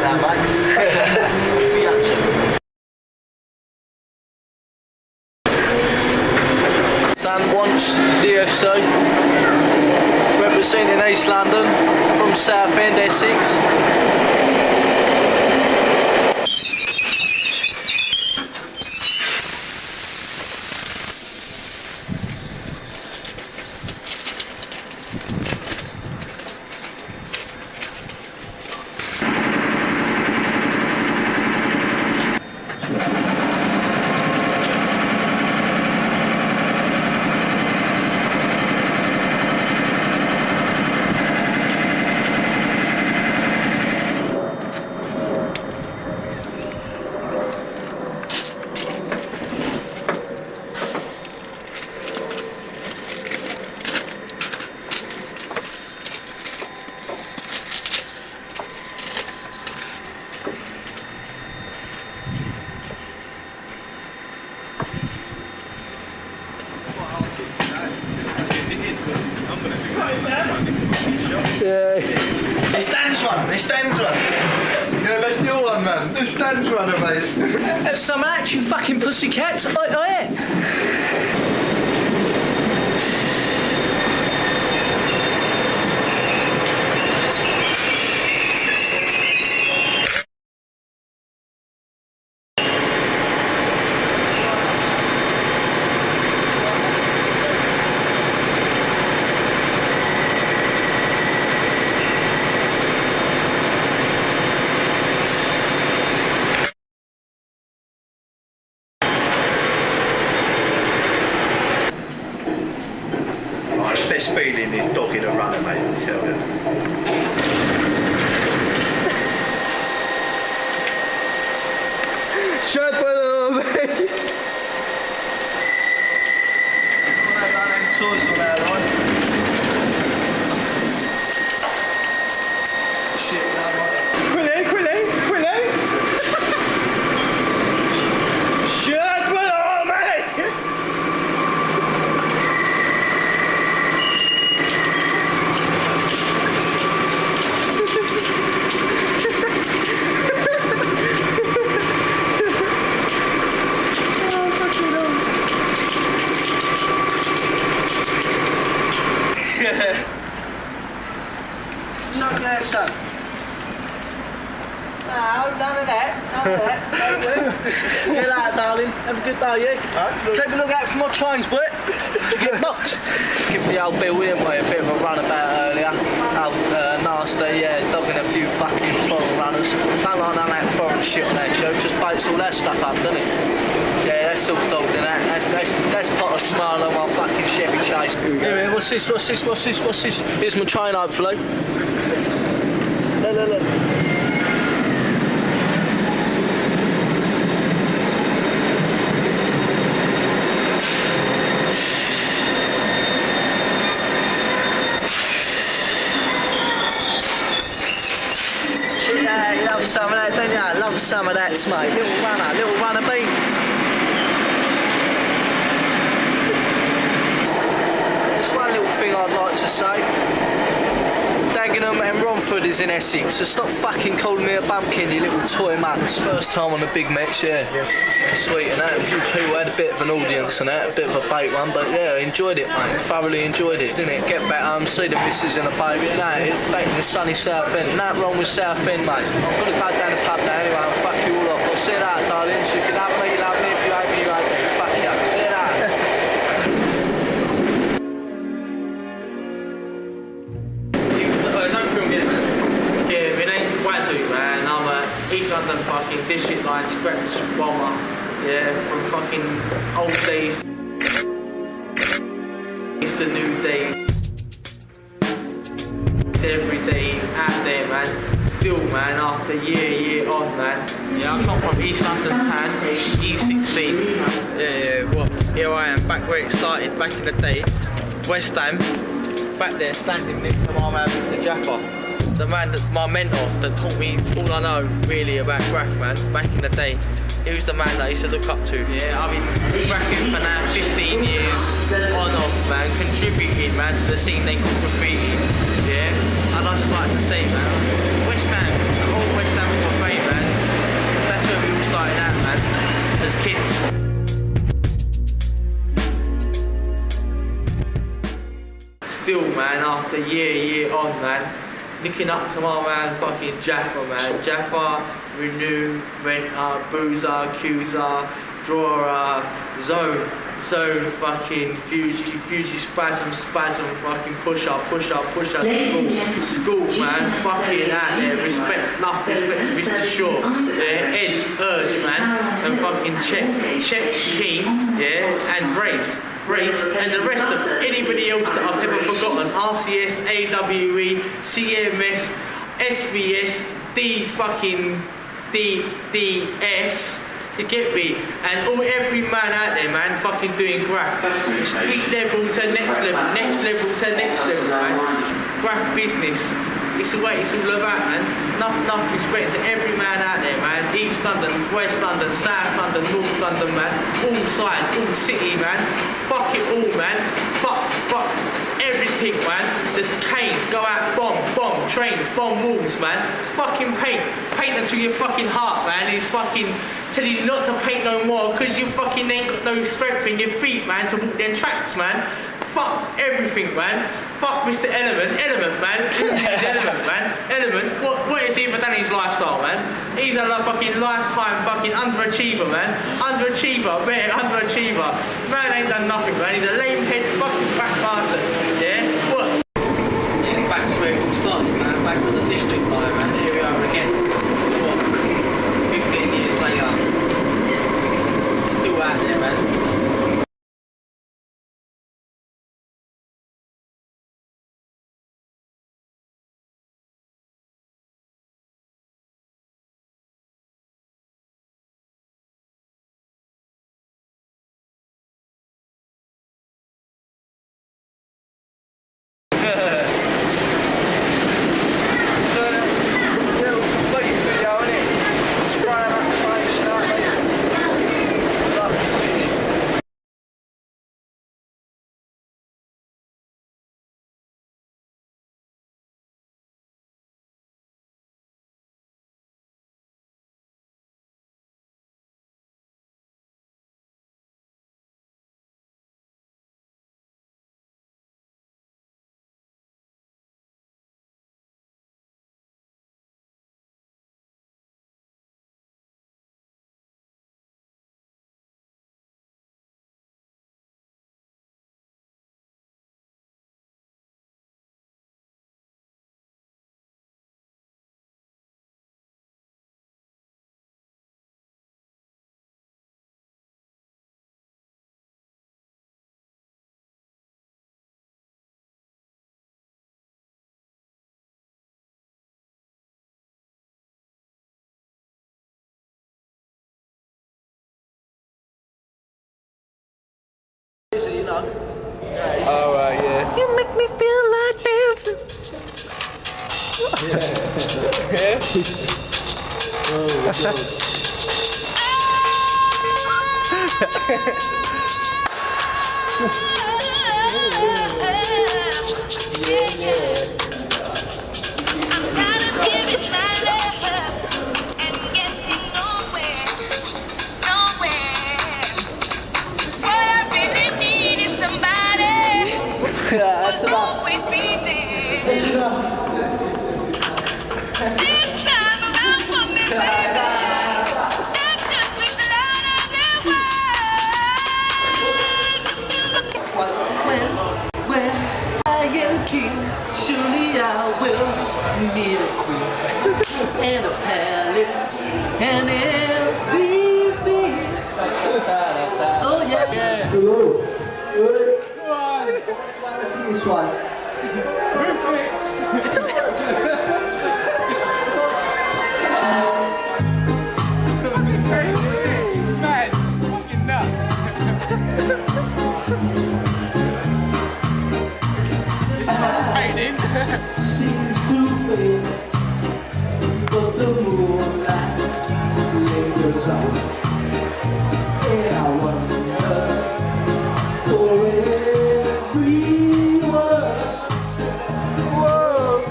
now, mate. Be up to. Sam Wants, DFC, representing East London from Southend, Essex. The stands one, the stands one. Yeah, let's do one, man. The stands one, mate. Have some action, fucking pussycats. Best feeling is dogging a runner, mate, I tell you. Shut up, mate. Toys on our line. Shit, Quickly. Shut up, mate. Not there, son. No, none of that. Don't do. See you later, darling. Have a good day, yeah? Keep a look out for my trains, boy. You get booked. Give the old Bill William a bit of a runabout earlier. Nasty, yeah, dogging a few fucking foreign runners. Don't like none of that foreign shit on that show. Just baits all that stuff up, doesn't it? Yeah, that's all dogged in that. That's put a smile on my fucking Chevy Chase. Here, what's this? Here's my train, hopefully. Look. You love some of that, don't you? I love some of that, mate. Little runner beat. There's one little thing I'd like to say. Dagenham and Romford is in Essex, so stop fucking calling me a bumpkin, you little toy mugs. First time on a big match, yeah. Sweet, and that. A few people had a bit of an audience and that, a bit of a bait one, but yeah, enjoyed it, mate. Thoroughly enjoyed it, didn't it? Get back home, see the missus and a baby, and that. It's back in the sunny Southend. Nothing wrong with Southend, mate. I'm gonna go down the pub now anyway and fuck you all off. I'll see you later, darling. So if you love me, you love me. If you hate me, you hate me. Fuck you. See you later. Don't film yet, man. Yeah, my name's Wazoo, man. I'm a East London fucking district line scratch bomber. Yeah, from fucking old days to new days. Every day out there, man. Still, man, after year on, man. Yeah, I come from East London town, E16. Yeah, well, here I am, back where it started, back in the day. West Ham. Back there standing next to my man Mr. Jaffa, the man that my mentor that taught me all I know really about graph, man, back in the day. He was the man that I used to look up to. Yeah, I've been graphing for now 15 years on off, man, contributing, man, to the scene they call graffiti. Yeah, I'd just like to say, man, West Ham, the whole West Ham is my started out, man, as kids. Still, man, after year on, man, looking up to my man, fucking Jaffa, man. Jaffa, Renew, Renter, Boozer, Accuser, Drawer, Zone, fucking Fuji, Spasm, fucking push up, school, man, fucking out there, respect to Mr. Shaw, yeah, Edge, Urge, man, and fucking check, King, yeah, and Brace, and the rest of anybody else that I've ever forgotten, RCS, AWE, CMS, SBS, DDS, you get me? And every man out there, man, fucking doing graph. Street level to next level, man. Graph business. It's the way it's all about, man. Enough respect to every man out there, man. East London, West London, South London, North London, man. All sides, all city, man. Fuck it all, man. Fuck everything, man. There's cane, go out, bomb trains, bomb walls, man. Fucking paint until your fucking heart, man. He's fucking telling you not to paint no more because you fucking ain't got no strength in your feet, man, to walk them tracks, man. Fuck everything, man. Fuck Mr. Element, man. Element. What has he ever done in his lifestyle, man? He's a fucking lifetime fucking underachiever, man. Underachiever. Man ain't done nothing, man. He's a lame head fucking back bastard. Yeah? What? Yeah, back to where it all started, man. Back to the district line, man. Here we are again. What? 15 years later. Still out there, man. You know. Oh, yeah. You make me feel like dancing. Yeah. Oh, That's enough. That's enough. When I am king, surely I will need a queen and a palace and everything. Oh yeah. Hello. This one. Perfect. Man, fucking nuts. Seems to fade, but the moonlight lingers on. And I wonder for everyone. Whoa.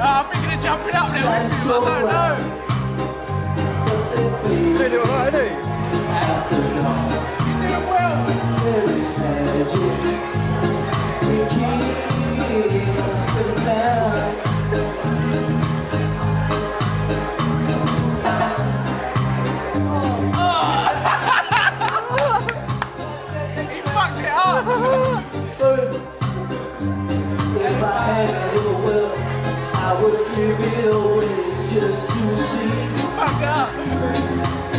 I'm thinking of jumping up there with him, I don't know. give it away just to see. Fuck up.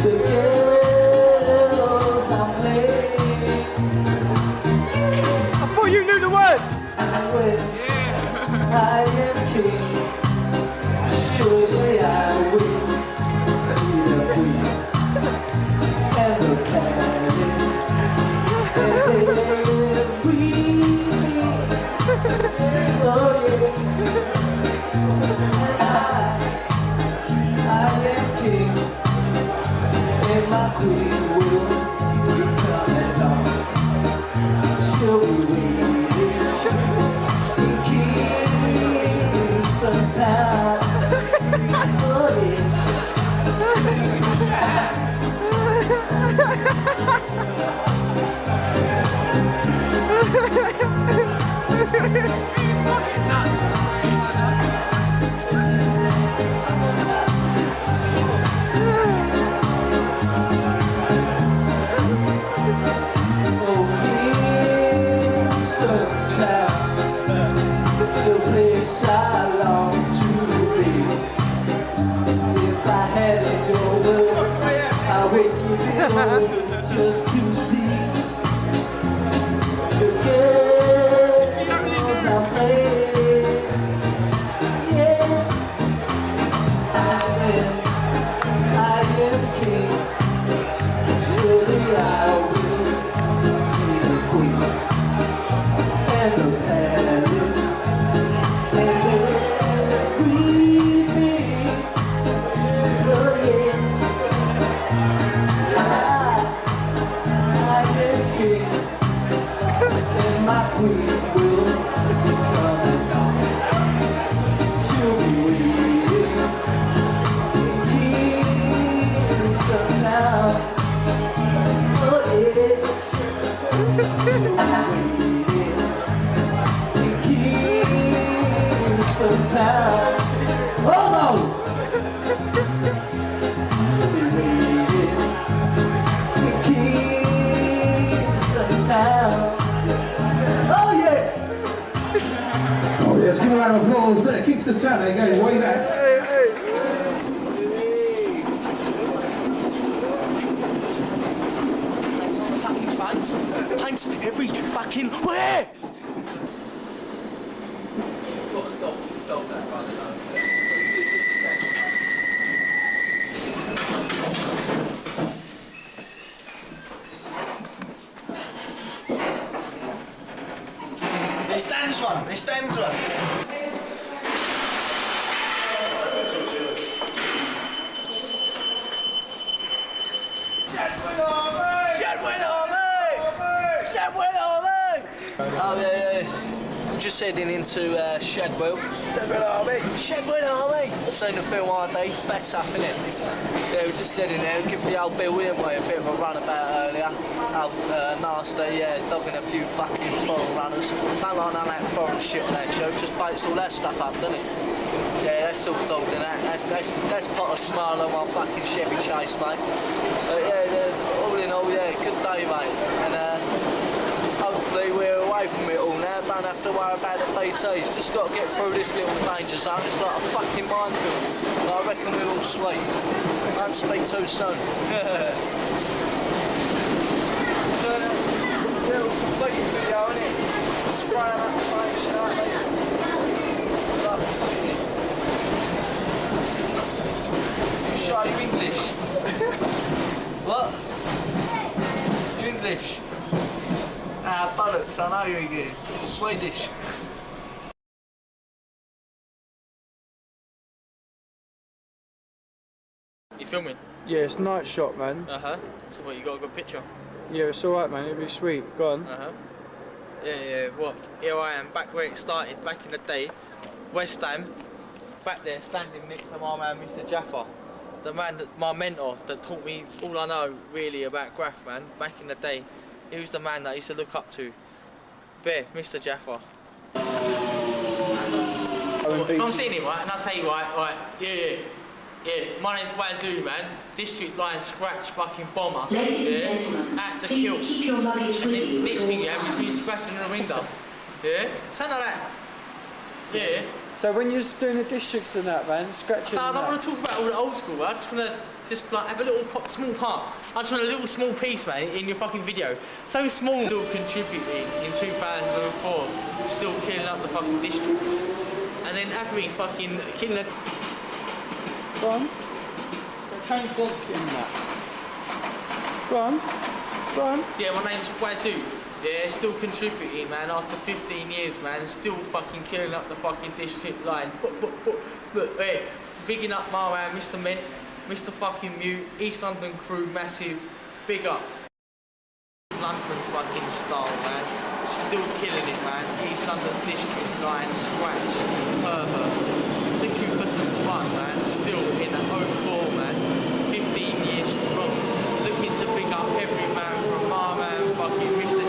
The girls I play. I thought you knew the words. I am king. Surely I will be the queen and the palace and everything. Oh yeah. I am king and my queen will be coming on. She'll be waiting in Kingston Town. The place I long to be. If I had it your way, I would give it all just to see the girls I play. Yeah, I am king. Surely I will be the queen and the palace. My queen will come and down. She'll be waiting in Kingston Town. Oh yeah. She'll be waiting in Kingston Town. Oh no. She'll be waiting in Kingston Town. Let's give a round of applause. Bit of Kingston Town, there you go, way back. Paint on the fucking paint. Paint every fucking where? They stands one. They stands one. Oh yeah. We're just heading into Shedwell. Shedwell Army. Shedwell Army. Seen the film ID, fat up, innit? Yeah, we're just heading there. Give the old Bill, didn't we, a bit of a runabout earlier. Nasty, yeah, dogging a few fucking foreign runners. Don't like none of that foreign shit on that show. Just baits all that stuff up, doesn't it? Yeah, that's all dogged in that. That's put a smile on my fucking Chevy Chase, mate. All in all, yeah, good day, mate. And hopefully we're away from it all now. Don't have to worry about the BTs. Just got to get through this little danger zone. It's like a fucking minefield. But I reckon we're all sweet. Don't speak too soon. Little graffiti video, innit? Spraying up the train, shit like that. Like graffiti. You sure you English? What? You English? Ah, bollocks, I know you're English. Swedish. You filming? Yeah, it's night shot, man. So what, you got a good picture? Yeah, it's alright, man. It'll be sweet. Go on. Yeah, what? Here I am, back where it started, back in the day. West Ham, back there, standing next to my man, Mr. Jaffa. The man, my mentor, that taught me all I know, really, about graph, man. Back in the day, he was the man that I used to look up to. There, Mr. Jaffa. If I'm seeing him, right, and I say, right, yeah, my name's Wazoo, man. District line scratch fucking bomber. Ladies and gentlemen, out to please kill. keep your luggage with you. Next thing you have is me scratching in the window. Yeah? Something like that. Yeah. So when you're doing the districts and that, man, scratching. No, I don't want to talk about all the old school. I just want to like have a little small part. I just want a little small piece, man, in your fucking video. So small. Still contributing in 2004, still killing up the fucking districts, and then have me fucking killing the. Go on. Change logic in that. Go on. Go on. Yeah, my name's Wazoo. Yeah, still contributing, man, after 15 years, man, still fucking killing up the fucking district line. Look, hey, bigging up my man, Mr. Mint, Mr. fucking Mute, East London crew, massive, big up. London fucking style, man, still killing it, man. East London district line, scratch, pervert. Looking for some fun, man, still in the 04, man, 15 years strong. Looking to big up every man from my man, fucking Mr.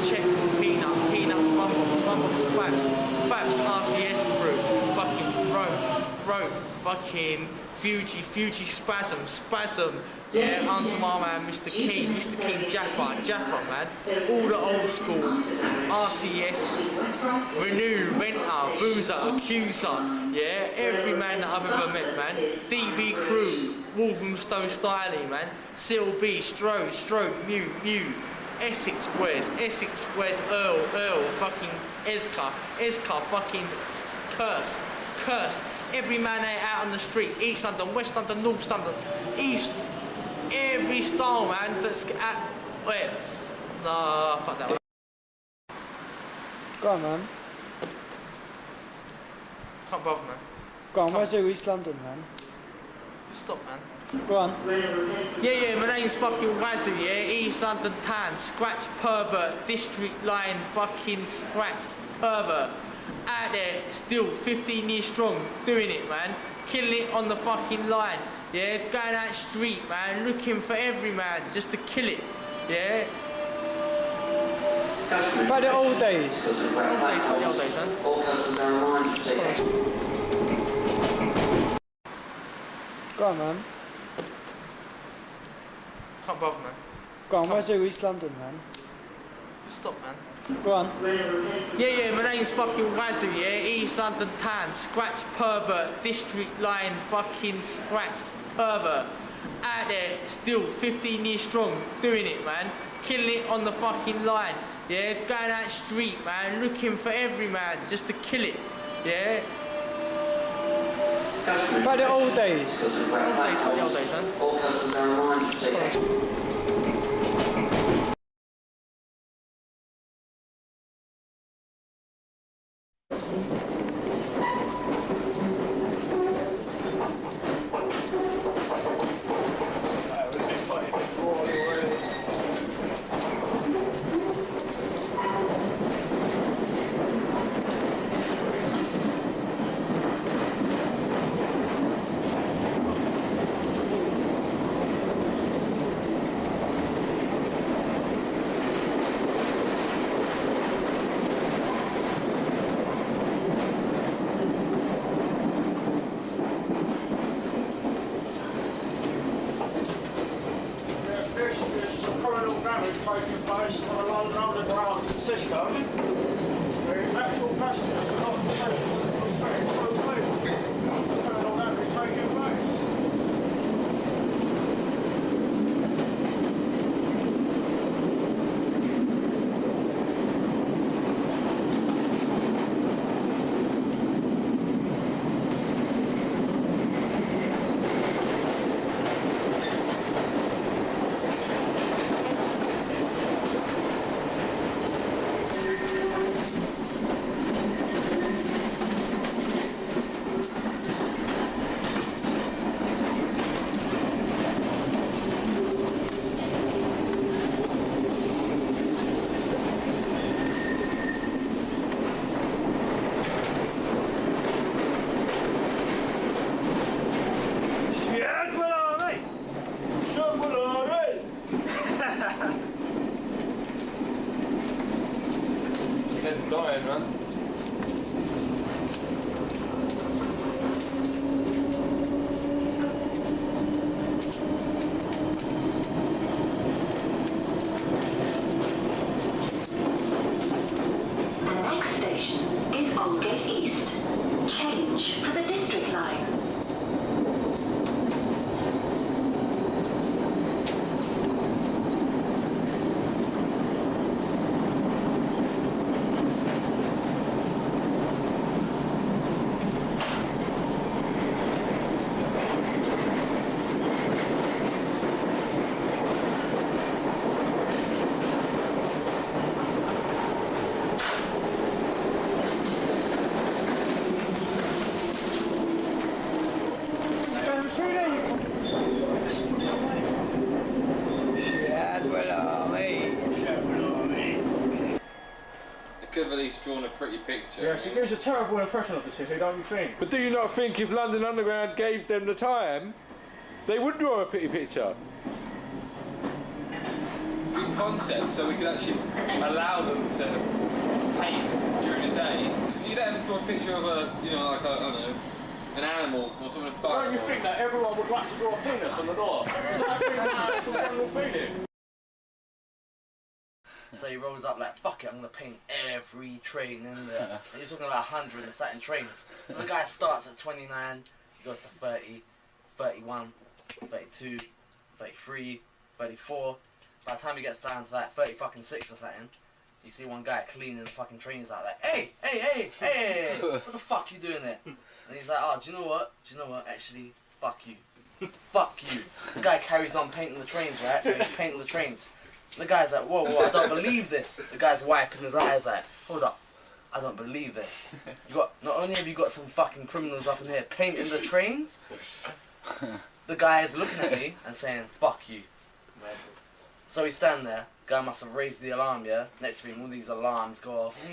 Check, Peanut, Funbox, Fabs, RCS crew, fucking Rope, fucking Fuji, Spasm, yeah, onto my man, Mr. King Jaffa, man, all the old school, RCS, Renew, Renter, Boozer, Accuser, yeah, every man that I've ever met, man, DB crew, Wolverhampton Styling, man, Seal B, Stroke, Mute, Essex boys, Earl, fucking Eska, fucking Curse, every man out on the street, East London, West London, North London, East, every style, man, that's at, wait, nah, fuck that one. Go on, man. Can't bother, man. Go on, where's your East London, man? Stop, man. Go on. Yeah, my name's fucking Wazoo, yeah, East London Town, scratch pervert, district line, fucking scratch pervert. Out there, still 15 years strong, doing it, man, killing it on the fucking line, yeah, going out street, man, looking for every man just to kill it, yeah. By the old days. Old days, what the old days, man? Go on, man. Can't bother, man. Go on, where's your East London, man? Stop, man. Go on. Yeah, my name's fucking Wazoo, yeah, East London Town, scratch pervert, district line, fucking scratch pervert. Out there, still 15 years strong, doing it, man, killing it on the fucking line, yeah, going out street, man, looking for every man just to kill it, yeah. By the old days. Old days, what the old days, man? Taking place on a London Underground system. The actual passengers are not taking criminal damage taking place. picture. Yeah, she gives a terrible impression of the city, don't you think? But do you not think if London Underground gave them the time, they would draw a pretty picture? Good concept, so we could actually allow them to paint during the day. You let them draw a picture of a, you know, like a, I don't know, an animal or something fun. Don't you think that everyone would like to draw a penis on the door? Is that a natural general feeling? So he rolls up like, fuck it, I'm gonna paint every train in there. And you're talking about 100 and certain trains. So the guy starts at 29, he goes to 30, 31, 32, 33, 34. By the time he gets down to that 30 fucking 6 or something, you see one guy cleaning the fucking trains out like, hey, what the fuck you doing there? And he's like, oh, do you know what? Actually, fuck you. Fuck you. The guy carries on painting the trains, right? So he's painting the trains. The guy's like, whoa, I don't believe this. The guy's wiping his eyes like, hold up, I don't believe this. Not only have you got some fucking criminals up in here painting the trains, the guy is looking at me and saying, fuck you. So he's standing there, guy must have raised the alarm, yeah? Next thing, all these alarms go off.